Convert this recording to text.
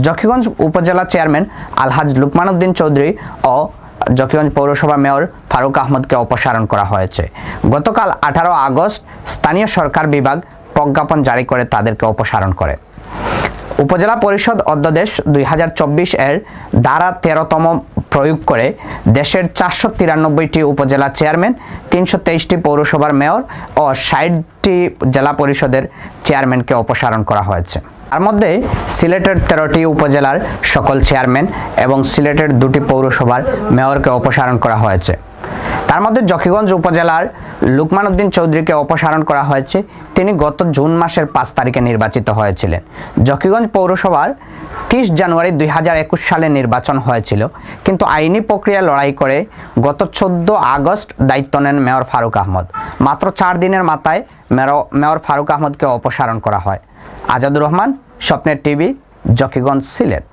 জকিগঞ্জ উপজেলা চেয়ারম্যান আলহাজ লুকমান উদ্দিন চৌধুরী ও জকিগঞ্জ পৌরসভা মেয়র ফারুক আহমদকে অপসারণ করা হয়েছে। গতকাল 18 আগস্ট স্থানীয় সরকার বিভাগ প্রজ্ঞাপন জারি করে তাদেরকে অপসারণ করে। উপজেলা পরিষদ অধ্যাদেশ 2024 এর ধারা 13তম প্রয়োগ করে দেশের 493টি উপজেলা চেয়ারম্যান, 323টি পৌরসভার মেয়র ও 60টি জেলা পরিষদের চেয়ারম্যানকে অপসারণ করা হয়েছে। তার মধ্যে সিলেটের 13টি উপজেলার সকল চেয়ারম্যান এবং সিলেটের 2টি পৌরসভার মেয়রকে অপসারণ করা হয়েছে। তার মধ্যে জকিগঞ্জ উপজেলার লুকমান উদ্দিন চৌধুরীকে অপসারণ করা হয়েছে। তিনি গত জুন মাসের 5 তারিখে নির্বাচিত হয়েছিলেন। জকিগঞ্জ পৌরসভার 30 জানুয়ারি 2021 সালে নির্বাচন হয়েছিল, কিন্তু আইনি প্রক্রিয়া লড়াই করে গত 14 আগস্ট দায়িত্ব নেন মেয়র ফারুক আহমদ। মাত্র 4 দিনের মাথায় মেয়র ফারুক আহমদকে অপসারণ করা হয়। আজাদুর রহমান, স্বপ্নের টিভি, জকিগঞ্জ, সিলেট।